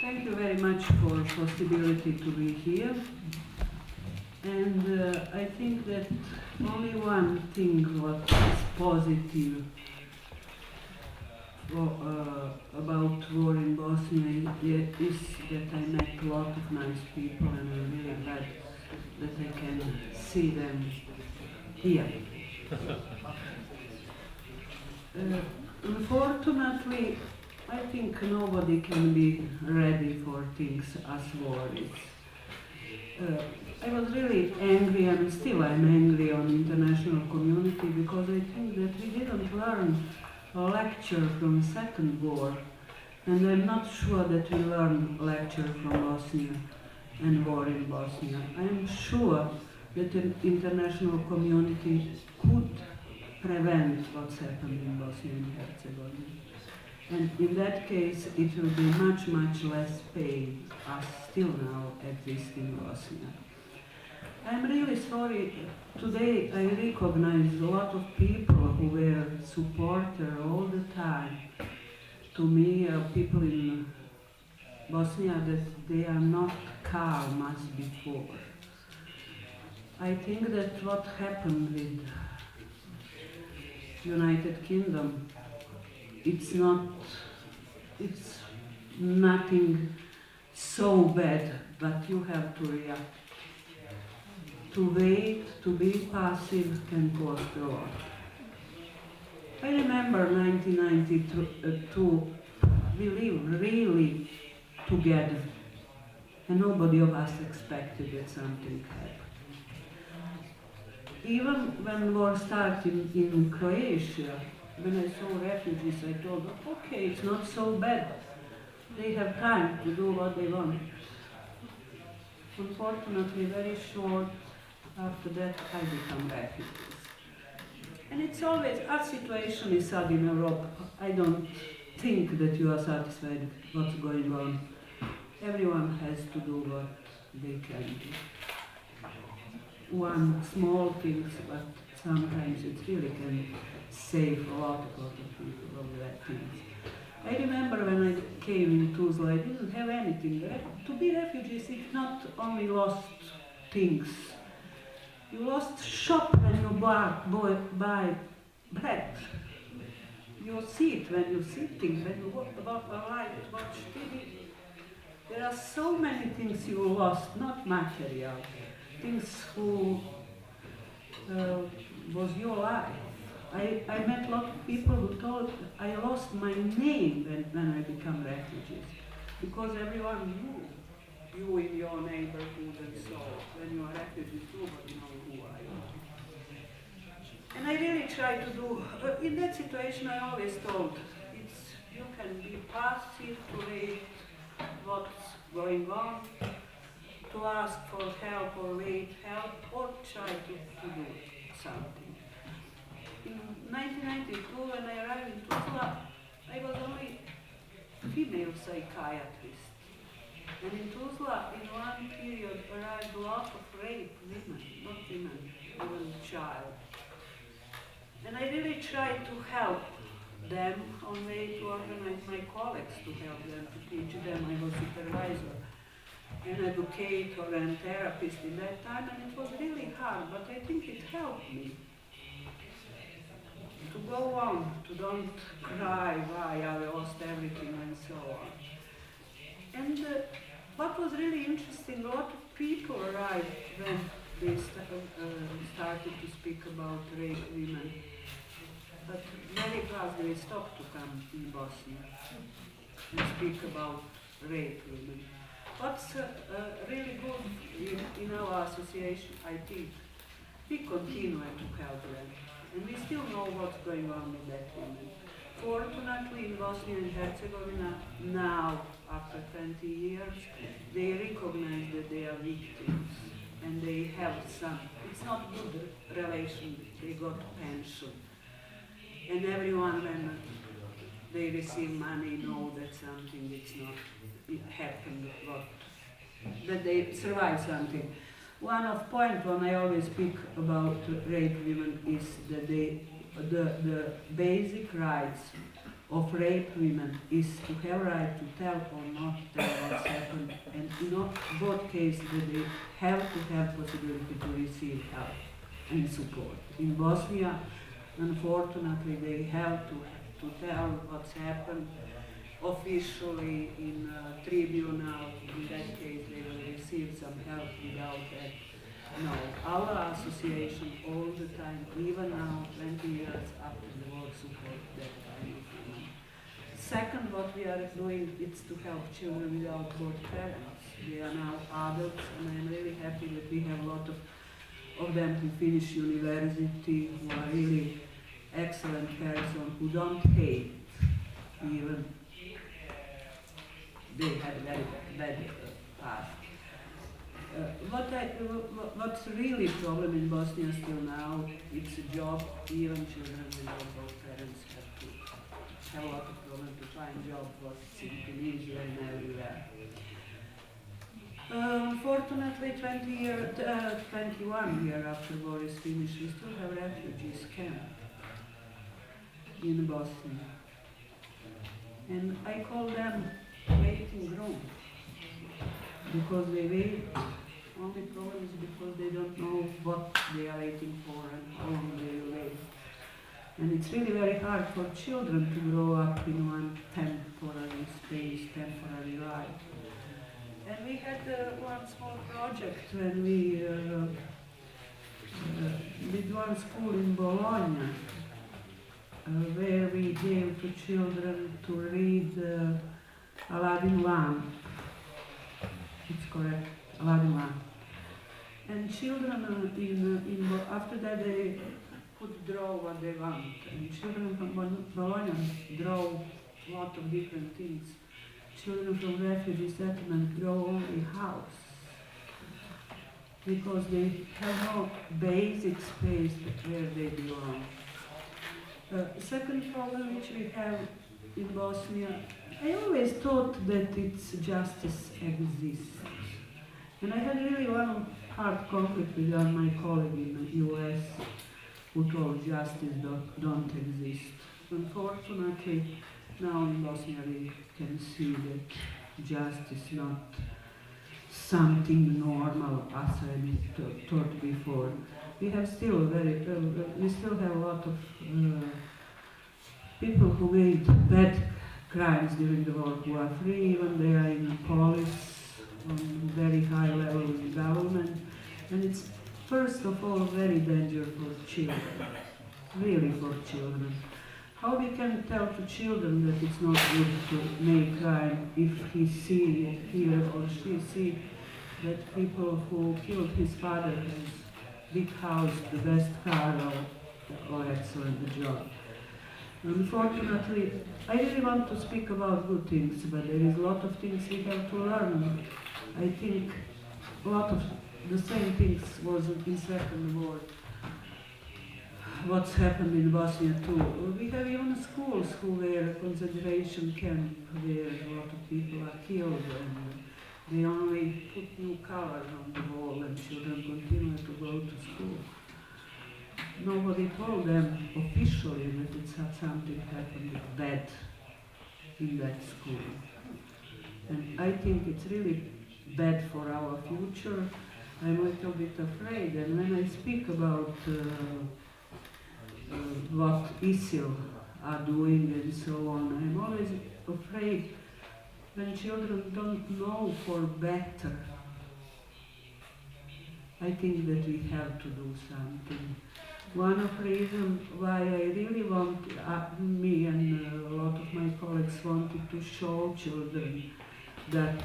Thank you very much for the possibility to be here. And I think that only one thing what is positive about war in Bosnia is that I met a lot of nice people, and I'm really glad that I can see them here. Unfortunately, I think nobody can be ready for things as war is. I was really angry, and still I'm angry on the international community because I think that we didn't learn a lecture from the Second War, and I'm not sure that we learned a lecture from Bosnia and war in Bosnia. I'm sure that the international community could prevent what's happened in Bosnia and Herzegovina. And in that case, it will be much, much less pain as still now exists in Bosnia. I'm really sorry. Today I recognize a lot of people who were supporters all the time to me, people in Bosnia, that they are not calm as before. I think that what happened with United Kingdom, it's nothing so bad, but you have to react. To wait, to be passive can cost a lot. I remember 1992, we lived really together, and nobody of us expected that something happened. Even when war started in Croatia, when I saw refugees, I told them, okay, it's not so bad. They have time to do what they want. Unfortunately, very short after that, I become refugees. And it's always, our situation is sad in Europe. I don't think that you are satisfied with what's going on. Everyone has to do what they can do. One small thing, but sometimes it really can save a lot of people of bad things. I remember when I came in Tuzla, I didn't have anything. To be refugees, it's not only lost things. You lost shop when you buy bread. Your seat when you're sitting, when you watch TV. There are so many things you lost, not material. Things who was your life. I met a lot of people who told I lost my name when I became refugees, because everyone knew you in your neighborhood, and so when you are refugees, nobody knows who I am. And I really try to do, in that situation I always told, you can be passive to read what's going on, to ask for help or wait help, or try to do something. In 1992, when I arrived in Tuzla, I was only female psychiatrist. And in Tuzla, in one period, arrived a lot of rape women, not women, even child. And I really tried to help them on way to organize my colleagues to help them, to teach them. I was supervisor, an educator and therapist in that time, and it was really hard, but I think it helped me to go on, to don't cry why I lost everything and so on. And what was really interesting, a lot of people arrived when they started to speak about rape women. But very fast they stopped to come in Bosnia and speak about rape women. What's really good in our association, I think, we continue to help them. And we still know what's going on with that women. Fortunately, in Bosnia and Herzegovina, now, after 20 years, they recognize that they are victims and they have some, it's not good relation, they got pension. And everyone, when they receive money, know that something is not, it happened, that they survive something. One of point when I always speak about rape women is that the basic rights of rape women is to have right to tell or not tell what's happened, and in both cases they have to have possibility to receive help and support. In Bosnia, unfortunately, they have to tell what's happened officially in a tribunal. In that case, they will receive some help. Without that, no. Our association all the time, even now, 20 years after the war, support that kind of women. Second, what we are doing is to help children without both parents. They are now adults, and I'm really happy that we have a lot of them who finish university, who are really excellent persons, who don't hate even. They had very bad past. What's really problem in Bosnia still now, it's a job. Even children without both parents have a lot of problem to find job, both in Tunisia and everywhere. Unfortunately, 21 years after war is finished, we still have refugees camp in Bosnia. And I call them waiting room, because they wait. Only problem is because they don't know what they are waiting for and how long they will wait. And it's really very hard for children to grow up in one temporary space, temporary life. And we had one small project when we did one school in Bologna, where we gave to children to read Aladdin lamp. It's correct, Aladdin lamp. And children, after that they could draw what they want. And children from Bologna draw a lot of different things. Children from refugee settlement draw only house, because they have no basic space where they belong. Second problem which we have in Bosnia, I always thought that its justice exists. And I had really one hard conflict with my colleague in the US who told justice don't exist. Unfortunately, now in Bosnia we can see that justice is not something normal, as I thought before. We still have a lot of people who made bad crimes during the war who are free when they are in police on very high level in government, and it's first of all very dangerous for children, really for children. How we can tell to children that it's not good to make crime if he or she see that people who killed his father has big house, the best car, or excellent job. Unfortunately, I really want to speak about good things, but there is a lot of things we have to learn. I think a lot of the same things was in Second War. What's happened in Bosnia too. We have even schools who were a concentration camp where a lot of people are killed, and they only put new color on the wall and children continue to go to school. Nobody told them officially that it's something happened bad in that school. And I think it's really bad for our future. I'm a little bit afraid, and when I speak about what ISIL are doing and so on, I'm always afraid when children don't know for better. I think that we have to do something. One of the reasons why I really want, me and a lot of my colleagues wanted to show children that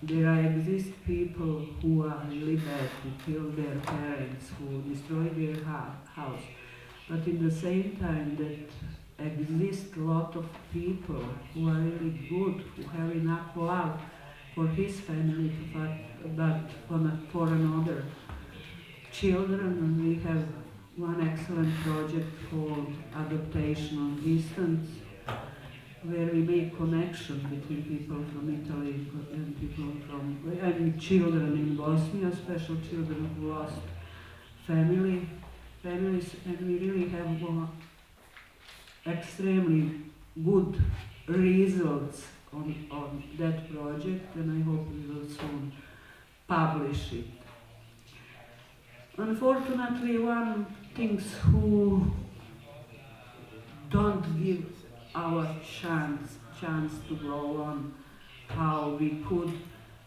there exist people who are really bad, who kill their parents, who destroy their house. But in the same time that exist a lot of people who are really good, who have enough love for his family to fight, but for another children. And we have one excellent project called Adaptation on Distance, where we make connection between people from Italy and people from, children in Bosnia, special children who lost families, and we really have extremely good results on that project, and I hope we will soon publish it. Unfortunately, one thinks who don't give our chance to go on how we could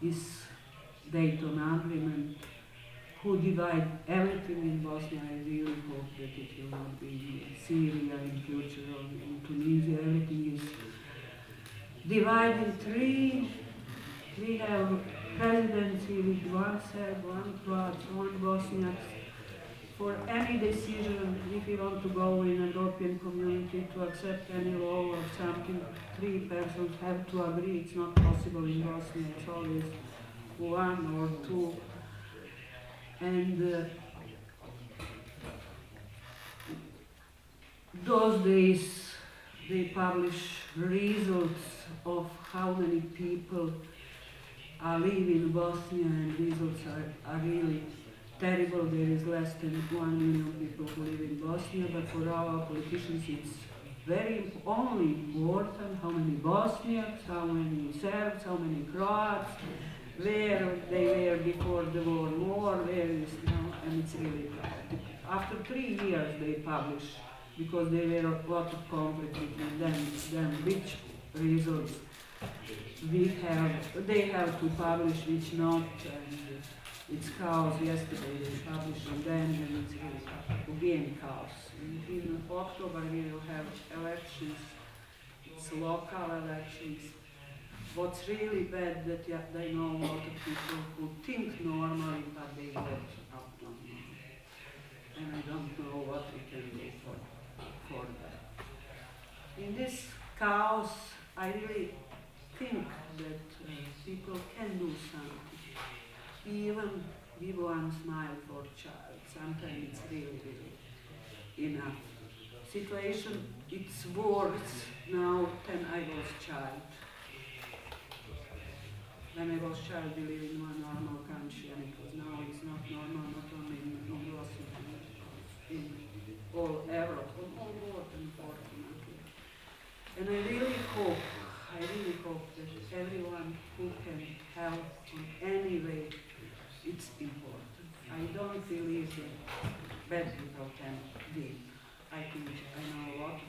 is Dayton Agreement, who divide everything in Bosnia. I really hope that it will not be in Syria in future or in Tunisia. Everything is divided in three. We have presidency with one Serb, one Croat, one Bosniak. For any decision, if we want to go in a European community to accept any law or something, 3 persons have to agree. It's not possible in Bosnia. It's always 1 or 2. And those days they publish results of how many people are living in Bosnia, and results are really terrible. There is less than 1 million people who live in Bosnia, but for our politicians it's very only important how many Bosniaks, how many Serbs, how many Croats, where they were before the war more, where is now, and it's really after 3 years they publish, because there were a lot of conflict between them which results they have to publish, which not, and it's chaos. Yesterday they published and then it's really again chaos. In October we will have elections, it's local elections. What's really bad that they know a lot of people who think normally, but they vote not normally. And I don't know what we can do for that. In this chaos, I really think that people can do something. Even give one smile for a child. Sometimes it's really, really enough. Situation, it's worse now than I was child. When I was child, we lived in one normal country, and it was now it's not normal, not only in Bosnia, in all Europe, on all world, unfortunately. And I really hope that everyone who can help in any way, it's important. I don't believe that bad people can win. I think I know a lot of